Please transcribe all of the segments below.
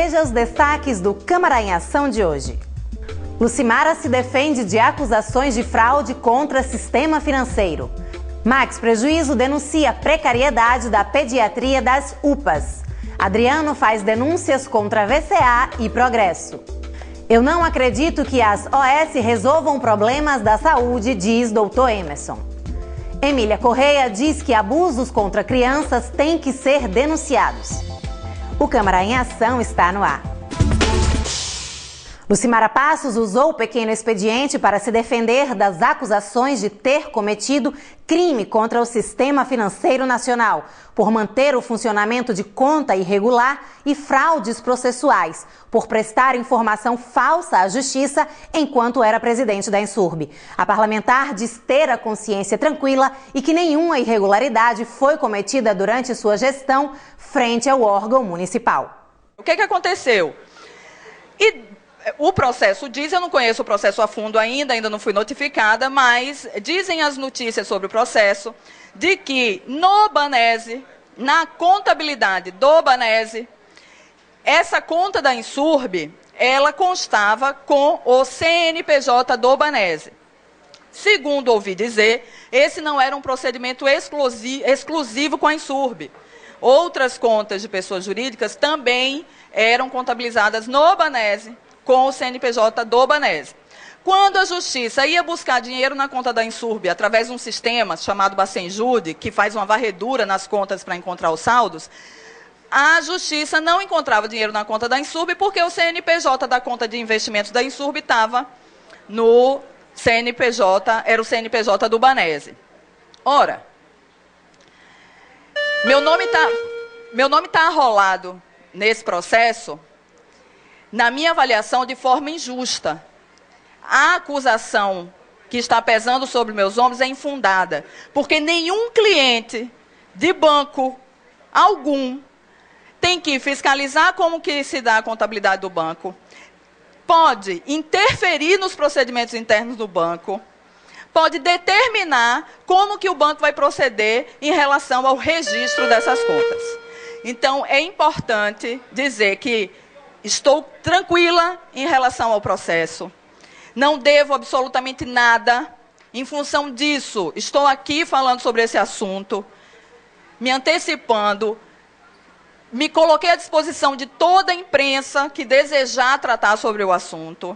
Veja os destaques do Câmara em Ação de hoje. Lucimara se defende de acusações de fraude contra sistema financeiro. Max Prejuízo denuncia precariedade da pediatria das UPAs. Adriano faz denúncias contra a VCA e Progresso. Eu não acredito que as OS resolvam problemas da saúde, diz Dr. Emerson. Emília Correia diz que abusos contra crianças têm que ser denunciados. O Câmara em Ação está no ar. Lucimara Passos usou o pequeno expediente para se defender das acusações de ter cometido crime contra o Sistema Financeiro Nacional, por manter o funcionamento de conta irregular e fraudes processuais, por prestar informação falsa à Justiça enquanto era presidente da Insurb. A parlamentar diz ter a consciência tranquila e que nenhuma irregularidade foi cometida durante sua gestão frente ao órgão municipal. O que aconteceu? O processo diz, eu não conheço o processo a fundo ainda não fui notificada, mas dizem as notícias sobre o processo de que no Banese, na contabilidade do Banese, essa conta da Insurb, ela constava com o CNPJ do Banese. Segundo ouvi dizer, esse não era um procedimento exclusivo com a Insurb. Outras contas de pessoas jurídicas também eram contabilizadas no Banese, com o CNPJ do Banese. Quando a Justiça ia buscar dinheiro na conta da Insurb, através de um sistema chamado Bacenjude, que faz uma varredura nas contas para encontrar os saldos, a Justiça não encontrava dinheiro na conta da Insurb porque o CNPJ da conta de investimentos da Insurb estava no CNPJ, era o CNPJ do Banese. Ora, meu nome tá arrolado nesse processo, na minha avaliação, de forma injusta. A acusação que está pesando sobre meus ombros é infundada, porque nenhum cliente de banco algum tem que fiscalizar como que se dá a contabilidade do banco, pode interferir nos procedimentos internos do banco, pode determinar como que o banco vai proceder em relação ao registro dessas contas. Então, é importante dizer que estou tranquila em relação ao processo. Não devo absolutamente nada. Em função disso, estou aqui falando sobre esse assunto, me antecipando, me coloquei à disposição de toda a imprensa que desejar tratar sobre o assunto.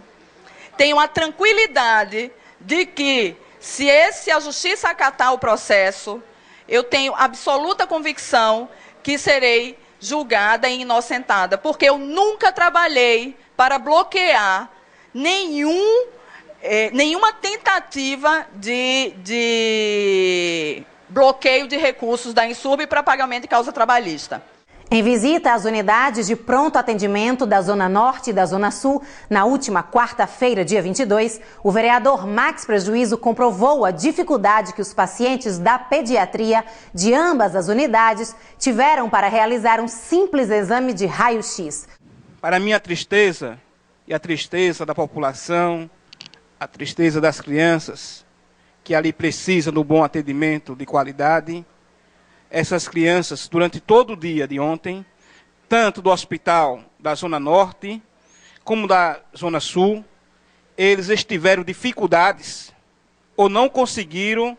Tenho a tranquilidade de que, se a Justiça acatar o processo, eu tenho absoluta convicção que serei julgada e inocentada, porque eu nunca trabalhei para bloquear nenhuma tentativa de bloqueio de recursos da Insurb para pagamento de causa trabalhista. Em visita às unidades de pronto atendimento da Zona Norte e da Zona Sul, na última quarta-feira, dia 22, o vereador Max Prejuízo comprovou a dificuldade que os pacientes da pediatria de ambas as unidades tiveram para realizar um simples exame de raio-x. Para minha tristeza e a tristeza da população, a tristeza das crianças que ali precisam do bom atendimento de qualidade, essas crianças, durante todo o dia de ontem, tanto do hospital da Zona Norte, como da Zona Sul, eles tiveram dificuldades ou não conseguiram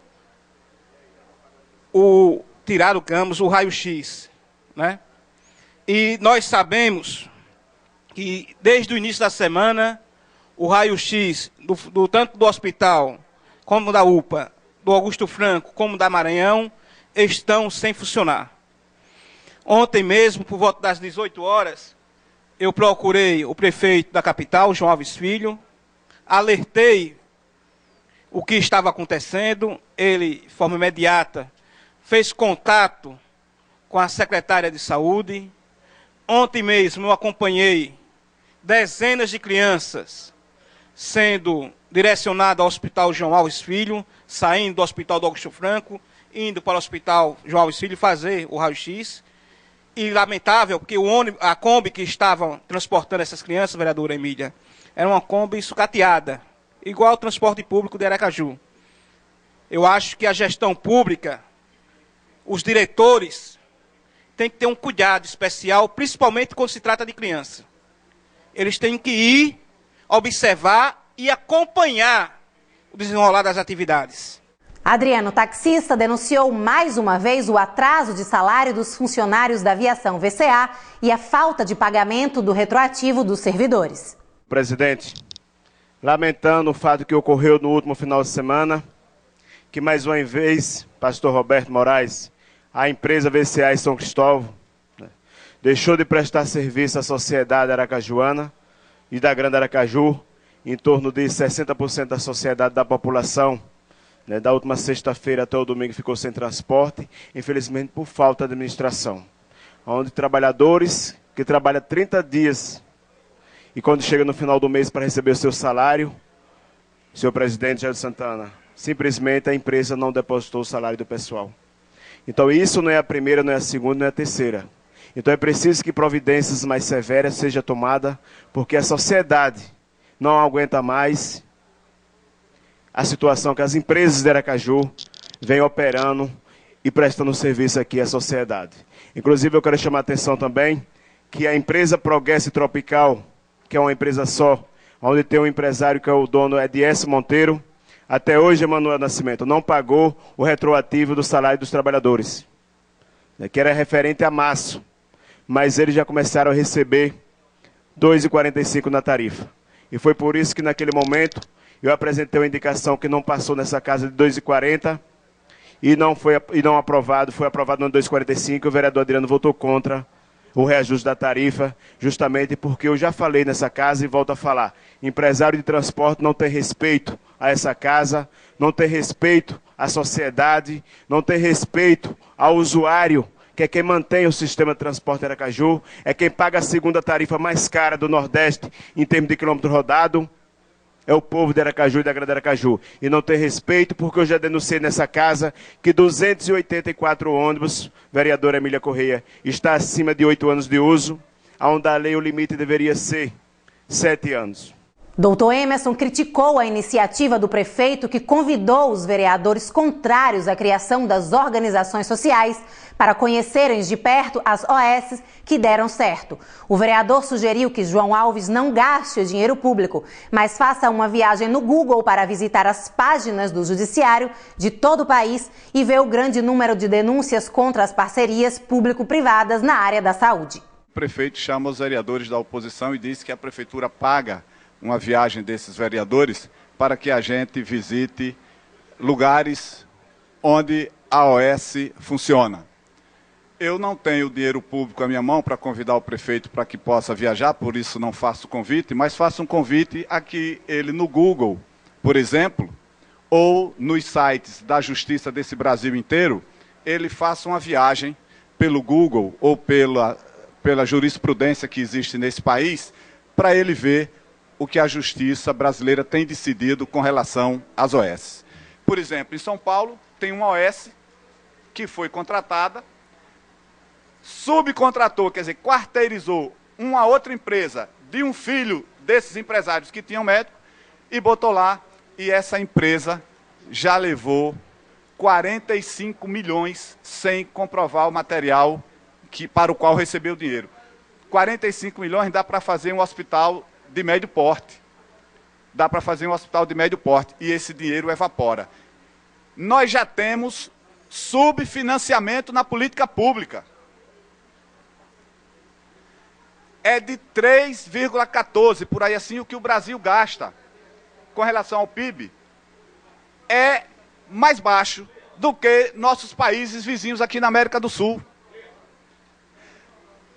tirar o raio-x, né? E nós sabemos que, desde o início da semana, o raio-x, tanto do hospital, como da UPA, do Augusto Franco, como da Maranhão, estão sem funcionar. Ontem mesmo, por volta das 18 horas, eu procurei o prefeito da capital, João Alves Filho, alertei o que estava acontecendo, ele, de forma imediata, fez contato com a secretária de saúde. Ontem mesmo eu acompanhei dezenas de crianças sendo direcionadas ao Hospital João Alves Filho, saindo do Hospital do Augusto Franco, indo para o Hospital João Alves Filho fazer o raio-x. E lamentável, porque a Kombi que estava transportando essas crianças, vereadora Emília, era uma Kombi sucateada, igual ao transporte público de Aracaju. Eu acho que a gestão pública, os diretores, têm que ter um cuidado especial, principalmente quando se trata de criança. Eles têm que ir, observar e acompanhar o desenrolar das atividades. Adriano, taxista, denunciou mais uma vez o atraso de salário dos funcionários da aviação VCA e a falta de pagamento do retroativo dos servidores. Presidente, lamentando o fato que ocorreu no último final de semana, que mais uma vez, pastor Roberto Moraes, a empresa VCA em São Cristóvão, deixou de prestar serviço à sociedade aracajuana e da Grande Aracaju, em torno de 60% da sociedade da população. Da última sexta-feira até o domingo ficou sem transporte, infelizmente por falta de administração. Onde trabalhadores que trabalham 30 dias e quando chega no final do mês para receber o seu salário, senhor presidente Jair Santana, simplesmente a empresa não depositou o salário do pessoal. Então isso não é a primeira, não é a segunda, não é a terceira. Então é preciso que providências mais severas sejam tomadas, porque a sociedade não aguenta mais a situação que as empresas de Aracaju vêm operando e prestando serviço aqui à sociedade. Inclusive eu quero chamar a atenção também que a empresa Progresso Tropical, que é uma empresa só, onde tem um empresário que é o dono, é Diécio Monteiro, até hoje, Emanuel Nascimento, não pagou o retroativo do salário dos trabalhadores, que era referente a março, mas eles já começaram a receber R$ 2,45 na tarifa. E foi por isso que naquele momento eu apresentei uma indicação que não passou nessa casa de R$ 2,40 e não aprovado, foi aprovado no 2,45, o vereador Adriano votou contra o reajuste da tarifa, justamente porque eu já falei nessa casa e volto a falar. Empresário de transporte não tem respeito a essa casa, não tem respeito à sociedade, não tem respeito ao usuário, que é quem mantém o sistema de transporte Aracaju, é quem paga a segunda tarifa mais cara do Nordeste em termos de quilômetro rodado, é o povo de Aracaju e da Grande Aracaju. E não tem respeito porque eu já denunciei nessa casa que 284 ônibus, vereadora Emília Correia, está acima de 8 anos de uso, onde a lei o limite deveria ser 7 anos. Doutor Emerson criticou a iniciativa do prefeito que convidou os vereadores contrários à criação das organizações sociais para conhecerem de perto as OS que deram certo. O vereador sugeriu que João Alves não gaste o dinheiro público, mas faça uma viagem no Google para visitar as páginas do Judiciário de todo o país e ver o grande número de denúncias contra as parcerias público-privadas na área da saúde. O prefeito chama os vereadores da oposição e diz que a prefeitura paga uma viagem desses vereadores para que a gente visite lugares onde a OS funciona. Eu não tenho dinheiro público à minha mão para convidar o prefeito para que possa viajar, por isso não faço convite, mas faço um convite a que ele no Google, por exemplo, ou nos sites da Justiça desse Brasil inteiro, ele faça uma viagem pelo Google ou pela jurisprudência que existe nesse país, para ele ver o que a Justiça brasileira tem decidido com relação às OS. Por exemplo, em São Paulo, tem uma OS que foi contratada, subcontratou, quer dizer, quarteirizou uma outra empresa de um filho desses empresários que tinham médico e botou lá, e essa empresa já levou 45 milhões sem comprovar o material para o qual recebeu o dinheiro. 45 milhões dá para fazer um hospital de médio porte. Dá para fazer um hospital de médio porte e esse dinheiro evapora. Nós já temos subfinanciamento na política pública. É de 3,14, por aí assim, o que o Brasil gasta com relação ao PIB é mais baixo do que nossos países vizinhos aqui na América do Sul.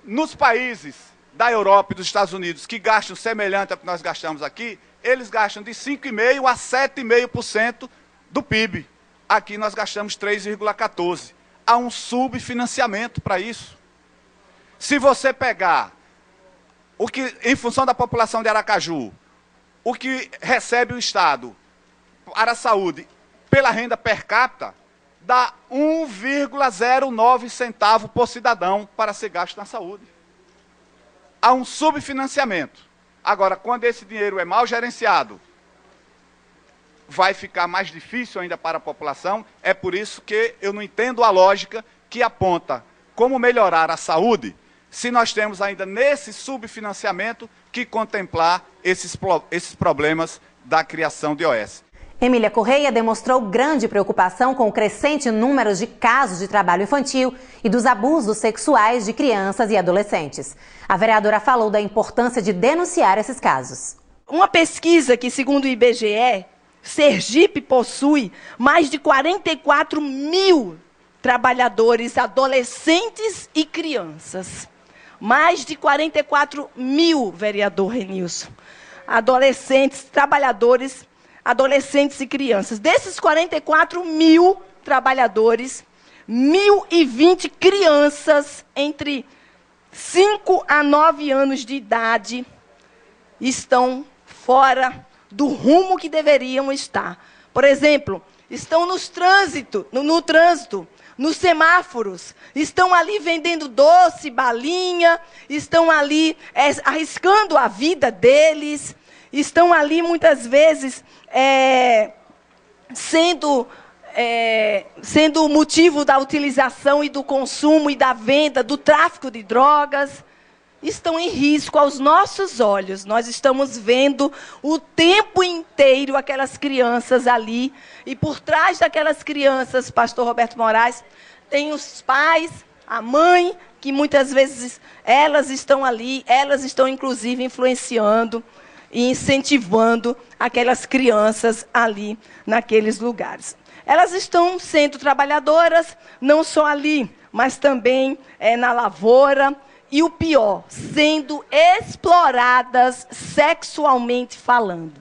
Nos países da Europa e dos Estados Unidos, que gastam semelhante ao que nós gastamos aqui, eles gastam de 5,5% a 7,5% do PIB. Aqui nós gastamos 3,14%. Há um subfinanciamento para isso. Se você pegar o que, em função da população de Aracaju, o que recebe o Estado para a saúde pela renda per capita, dá 1,09 centavo por cidadão para ser gasto na saúde. Há um subfinanciamento. Agora, quando esse dinheiro é mal gerenciado, vai ficar mais difícil ainda para a população. É por isso que eu não entendo a lógica que aponta como melhorar a saúde se nós temos ainda nesse subfinanciamento que contemplar esses problemas da criação de OS. Emília Correia demonstrou grande preocupação com o crescente número de casos de trabalho infantil e dos abusos sexuais de crianças e adolescentes. A vereadora falou da importância de denunciar esses casos. Uma pesquisa que, segundo o IBGE, Sergipe possui mais de 44 mil trabalhadores, adolescentes e crianças. Mais de 44 mil, vereador Renilson. Adolescentes, trabalhadores, adolescentes e crianças. Desses 44 mil trabalhadores, 1.020 crianças entre 5 a 9 anos de idade estão fora do rumo que deveriam estar. Por exemplo, estão no trânsito, nos semáforos, estão ali vendendo doce, balinha, estão ali arriscando a vida deles, estão ali muitas vezes sendo motivo da utilização e do consumo e da venda, do tráfico de drogas. Estão em risco aos nossos olhos. Nós estamos vendo o tempo inteiro aquelas crianças ali. E por trás daquelas crianças, pastor Roberto Moraes, tem os pais, a mãe, que muitas vezes elas estão ali, elas estão inclusive influenciando e incentivando aquelas crianças ali naqueles lugares. Elas estão sendo trabalhadoras, não só ali, mas também na lavoura, e o pior, sendo exploradas sexualmente falando.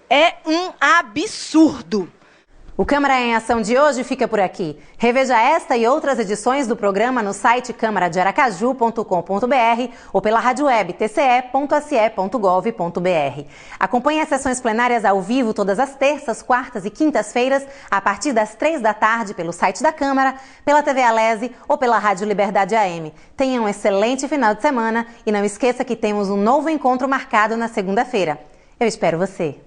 É um absurdo. O Câmara em Ação de hoje fica por aqui. Reveja esta e outras edições do programa no site câmaradearacaju.com.br ou pela rádio web tce.se.gov.br. Acompanhe as sessões plenárias ao vivo todas as terças, quartas e quintas-feiras, a partir das 3 da tarde, pelo site da Câmara, pela TV Alese ou pela Rádio Liberdade AM. Tenha um excelente final de semana e não esqueça que temos um novo encontro marcado na segunda-feira. Eu espero você.